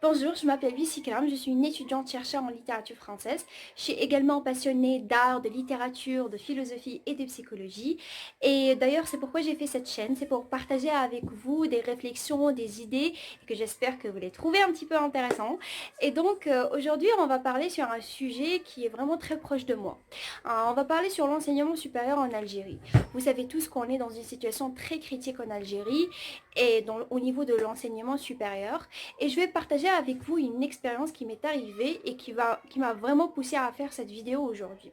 Bonjour, je m'appelle Lucie Kram, je suis une étudiante chercheur en littérature française. Je suis également passionnée d'art, de littérature, de philosophie et de psychologie. Et d'ailleurs, c'est pourquoi j'ai fait cette chaîne, c'est pour partager avec vous des réflexions, des idées que j'espère que vous les trouvez un petit peu intéressantes. Et donc, aujourd'hui, on va parler sur un sujet qui est vraiment très proche de moi. On va parler sur l'enseignement supérieur en Algérie. Vous savez tous qu'on est dans une situation très critique en Algérie et au niveau de l'enseignement supérieur. Et je vais partager avec vous une expérience qui m'est arrivée et qui m'a vraiment poussé à faire cette vidéo aujourd'hui.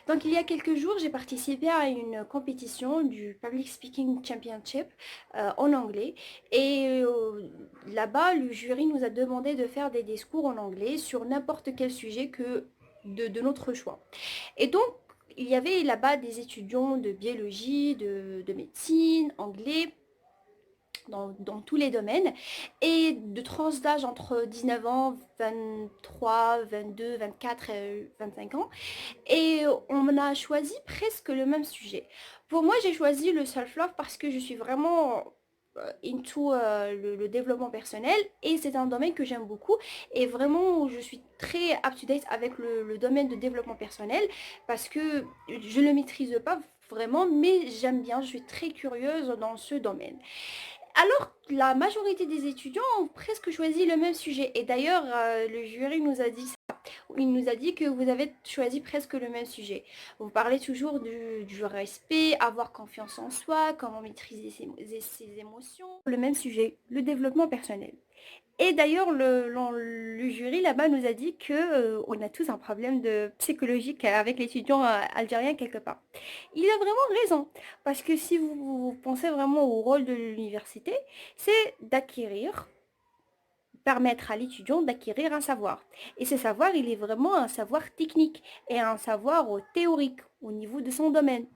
Donc il y a quelques jours, j'ai participé à une compétition du Public Speaking Championship en anglais. Et là-bas, le jury nous a demandé de faire des discours en anglais sur n'importe quel sujet que de notre choix. Et donc, il y avait là-bas des étudiants de biologie, de médecine, anglais, dans tous les domaines, et de tranches d'âge entre 19 ans, 23, 22, 24 et 25 ans. Et on a choisi presque le même sujet. Pour moi, j'ai choisi le self-love parce que je suis vraiment into le développement personnel et c'est un domaine que j'aime beaucoup et vraiment je suis très up-to-date avec le domaine de développement personnel parce que je ne le maîtrise pas vraiment mais j'aime bien, je suis très curieuse dans ce domaine. Alors, la majorité des étudiants ont presque choisi le même sujet. Et d'ailleurs, le jury nous a dit ça. Il nous a dit que vous avez choisi presque le même sujet. Vous parlez toujours du respect, avoir confiance en soi, comment maîtriser ses émotions. Le même sujet, le développement personnel. Et d'ailleurs, le jury là-bas nous a dit que on a tous un problème de psychologique avec l'étudiant algérien quelque part. Il a vraiment raison, parce que si vous pensez vraiment au rôle de l'université, c'est d'acquérir, permettre à l'étudiant d'acquérir un savoir. Et ce savoir, il est vraiment un savoir technique et un savoir théorique au niveau de son domaine.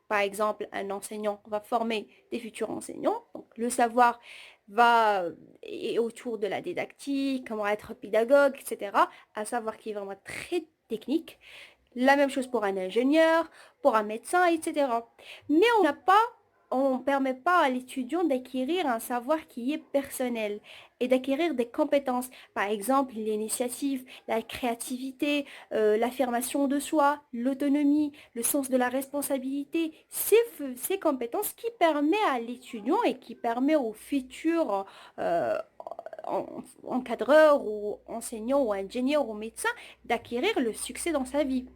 Par exemple, un enseignant va former des futurs enseignants. Donc, le savoir va et autour de la didactique, comment être pédagogue, etc. Un savoir qui est vraiment très technique. La même chose pour un ingénieur, pour un médecin, etc. Mais on ne permet pas à l'étudiant d'acquérir un savoir qui est personnel et d'acquérir des compétences. Par exemple, l'initiative, la créativité, l'affirmation de soi, l'autonomie, le sens de la responsabilité. Ces compétences qui permettent à l'étudiant et qui permettent au futur euh, encadreur ou enseignant ou ingénieur ou médecin d'acquérir le succès dans sa vie.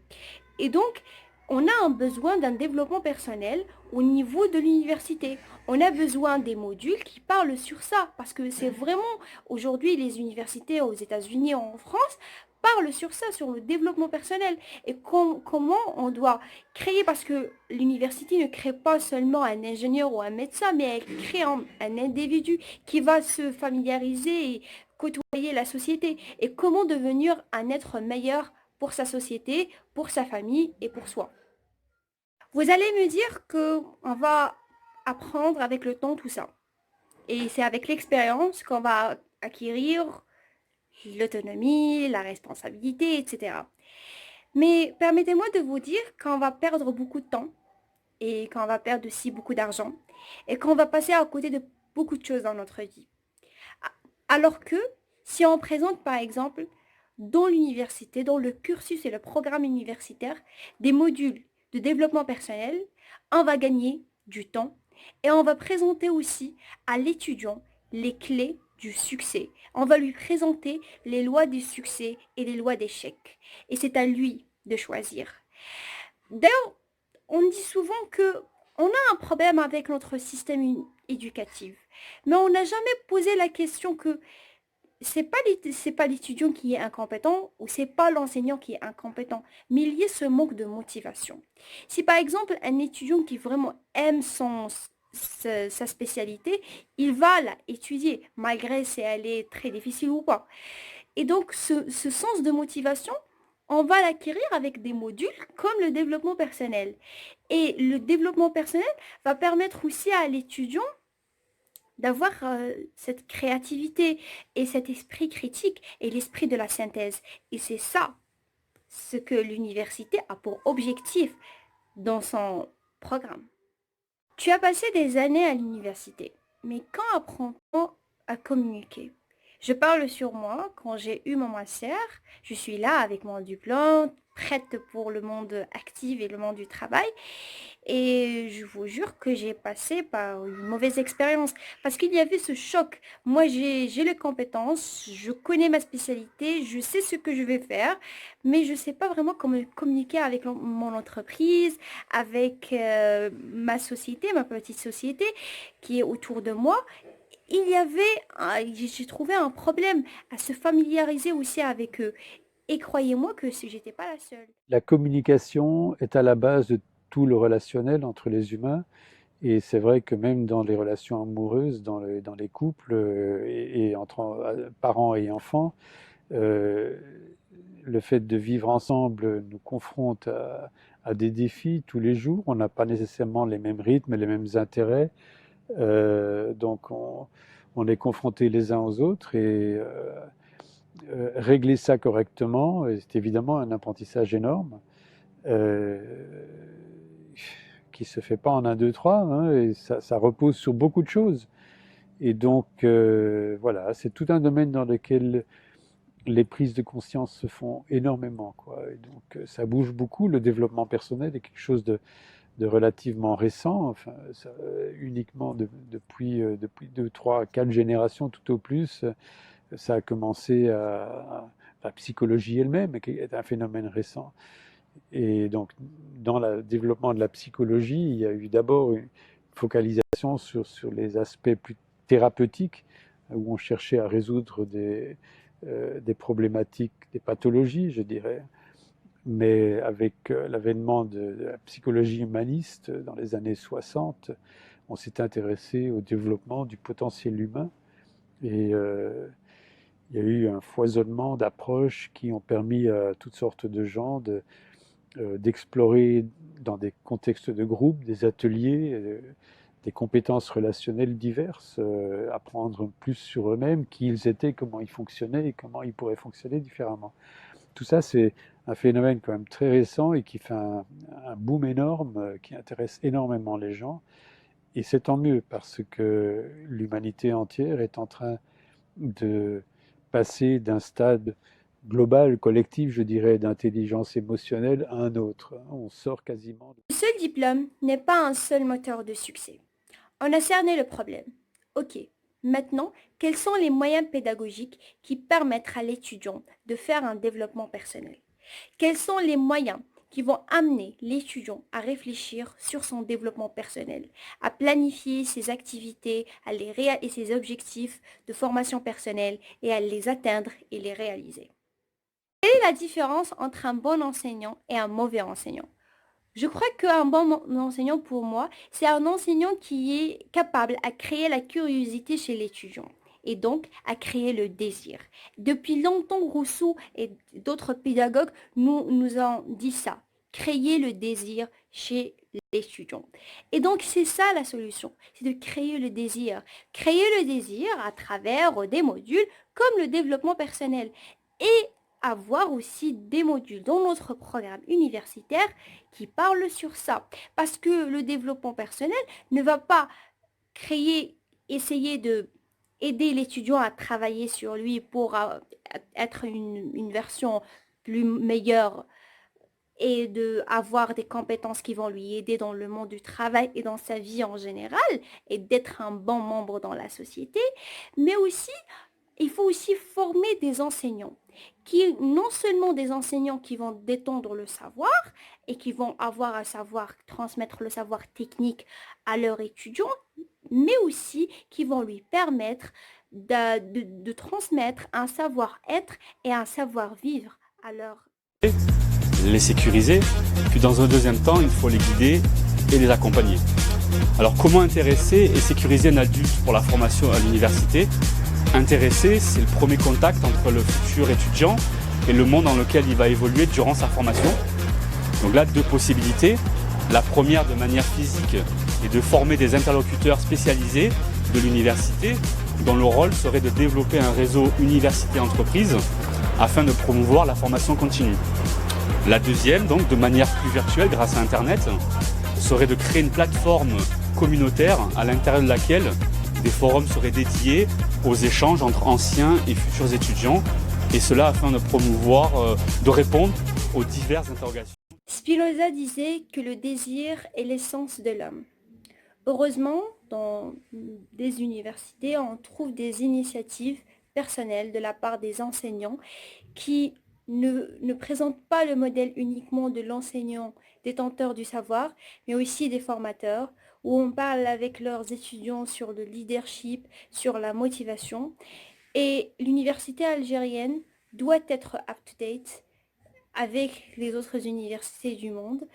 Et donc, on a un besoin d'un développement personnel au niveau de l'université. On a besoin des modules qui parlent sur ça, parce que c'est vraiment, aujourd'hui, les universités aux États-Unis et en France parlent sur ça, sur le développement personnel. Et comment on doit créer, parce que l'université ne crée pas seulement un ingénieur ou un médecin, mais elle crée un individu qui va se familiariser et côtoyer la société. Et comment devenir un être meilleur pour sa société, pour sa famille et pour soi. Vous allez me dire qu'on va apprendre avec le temps tout ça. Et c'est avec l'expérience qu'on va acquérir l'autonomie, la responsabilité, etc. Mais permettez-moi de vous dire qu'on va perdre beaucoup de temps et qu'on va perdre aussi beaucoup d'argent et qu'on va passer à côté de beaucoup de choses dans notre vie. Alors que si on présente par exemple dans l'université, dans le cursus et le programme universitaire, des modules de développement personnel, on va gagner du temps et on va présenter aussi à l'étudiant les clés du succès. On va lui présenter les lois du succès et les lois d'échec. Et c'est à lui de choisir. D'ailleurs, on dit souvent que on a un problème avec notre système éducatif, mais on n'a jamais posé la question que c'est pas l'étudiant qui est incompétent ou c'est pas l'enseignant qui est incompétent, mais il y a ce manque de motivation. Si par exemple un étudiant qui vraiment aime sa spécialité, il va la étudier malgré si elle est très difficile ou pas. Et donc ce sens de motivation, on va l'acquérir avec des modules comme le développement personnel. Et le développement personnel va permettre aussi à l'étudiant d'avoir cette créativité et cet esprit critique et l'esprit de la synthèse. Et c'est ça ce que l'université a pour objectif dans son programme. Tu as passé des années à l'université, mais quand apprend-on à communiquer? Je parle sur moi quand j'ai eu mon master. Je suis là avec mon diplôme, prête pour le monde actif et le monde du travail. Et je vous jure que j'ai passé par une mauvaise expérience parce qu'il y avait ce choc. Moi, j'ai les compétences, je connais ma spécialité, je sais ce que je vais faire, mais je ne sais pas vraiment comment communiquer avec mon entreprise, avec ma société, ma petite société qui est autour de moi. Il y avait, j'ai trouvé un problème à se familiariser aussi avec eux. Et croyez-moi que j'étais pas la seule. La communication est à la base de tout le relationnel entre les humains. Et c'est vrai que même dans les relations amoureuses, dans les couples et entre parents et enfants, euh, le fait de vivre ensemble nous confronte à des défis tous les jours. On n'a pas nécessairement les mêmes rythmes, les mêmes intérêts. Donc on est confrontés les uns aux autres et régler ça correctement, c'est évidemment un apprentissage énorme. Euh, qui se fait pas en un, deux, trois, hein, et ça repose sur beaucoup de choses. Et donc, voilà, c'est tout un domaine dans lequel les prises de conscience se font énormément, quoi. Et donc, ça bouge beaucoup. Le développement personnel est quelque chose de relativement récent, enfin, ça, uniquement depuis 2, 3, 4 générations tout au plus. Ça a commencé à la psychologie elle-même, qui est un phénomène récent. Et donc, dans le développement de la psychologie, il y a eu d'abord une focalisation sur les aspects plus thérapeutiques, où on cherchait à résoudre des problématiques, des pathologies, je dirais. Mais avec l'avènement de la psychologie humaniste dans les années 60, on s'est intéressé au développement du potentiel humain. Et il y a eu un foisonnement d'approches qui ont permis à toutes sortes de gens d'explorer dans des contextes de groupe, des ateliers, des compétences relationnelles diverses, apprendre plus sur eux-mêmes, qui ils étaient, comment ils fonctionnaient et comment ils pourraient fonctionner différemment. Tout ça, c'est un phénomène quand même très récent et qui fait un boom énorme, qui intéresse énormément les gens. Et c'est tant mieux parce que l'humanité entière est en train de passer d'un stade global, collectif, je dirais, d'intelligence émotionnelle à un autre. On sort quasiment. Le seul diplôme n'est pas un seul moteur de succès. On a cerné le problème. Ok, maintenant, quels sont les moyens pédagogiques qui permettent à l'étudiant de faire un développement personnel? Quels sont les moyens qui vont amener l'étudiant à réfléchir sur son développement personnel, à planifier ses activités et ses objectifs de formation personnelle et à les atteindre et les réaliser? Quelle est la différence entre un bon enseignant et un mauvais enseignant? Je crois qu'un bon enseignant pour moi, c'est un enseignant qui est capable à créer la curiosité chez l'étudiant et donc à créer le désir. Depuis longtemps, Rousseau et d'autres pédagogues nous ont dit ça, créer le désir chez l'étudiant. Et donc c'est ça la solution, c'est de créer le désir. Créer le désir à travers des modules comme le développement personnel et avoir aussi des modules dans notre programme universitaire qui parlent sur ça. Parce que le développement personnel ne va pas essayer de aider l'étudiant à travailler sur lui pour être une version plus meilleure et d'avoir des compétences qui vont lui aider dans le monde du travail et dans sa vie en général et d'être un bon membre dans la société, mais aussi il faut aussi former des enseignants non seulement des enseignants qui vont détendre le savoir et qui vont avoir à savoir transmettre le savoir technique à leurs étudiants, mais aussi qui vont lui permettre de transmettre un savoir-être et un savoir-vivre à leurs les sécuriser, puis dans un deuxième temps, il faut les guider et les accompagner. Alors comment intéresser et sécuriser un adulte pour la formation à l'université? Intéresser, c'est le premier contact entre le futur étudiant et le monde dans lequel il va évoluer durant sa formation. Donc là, deux possibilités. La première, de manière physique, est de former des interlocuteurs spécialisés de l'université, dont le rôle serait de développer un réseau université-entreprise afin de promouvoir la formation continue. La deuxième, donc de manière plus virtuelle grâce à Internet, serait de créer une plateforme communautaire à l'intérieur de laquelle Des forums seraient dédiés aux échanges entre anciens et futurs étudiants, et cela afin de promouvoir, de répondre aux diverses interrogations. Spinoza disait que le désir est l'essence de l'homme. Heureusement, dans des universités, on trouve des initiatives personnelles de la part des enseignants qui ne présentent pas le modèle uniquement de l'enseignant détenteur du savoir, mais aussi des formateurs, où on parle avec leurs étudiants sur le leadership, sur la motivation. Et l'université algérienne doit être up-to-date avec les autres universités du monde,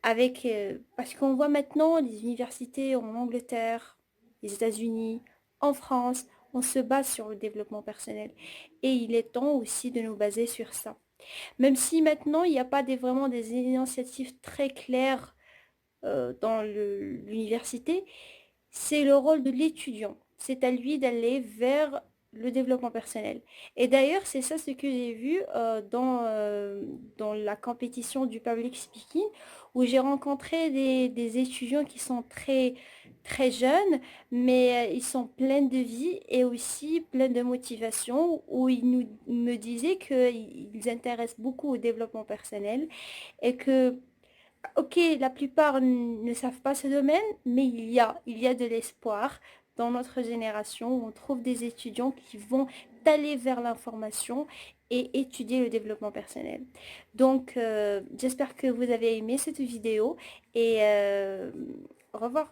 parce qu'on voit maintenant les universités en Angleterre, les États-Unis, en France, on se base sur le développement personnel. Et il est temps aussi de nous baser sur ça. Même si maintenant, il n'y a pas vraiment des initiatives très claires dans l'université, c'est le rôle de l'étudiant. C'est à lui d'aller vers le développement personnel. Et d'ailleurs, c'est ça ce que j'ai vu dans la compétition du public speaking, où j'ai rencontré des étudiants qui sont très, très jeunes, mais ils sont pleins de vie et aussi pleins de motivation, où me disaient qu'ils intéressent beaucoup au développement personnel et que ok, la plupart ne savent pas ce domaine, mais il y a de l'espoir dans notre génération où on trouve des étudiants qui vont aller vers l'information et étudier le développement personnel. Donc, j'espère que vous avez aimé cette vidéo et au revoir.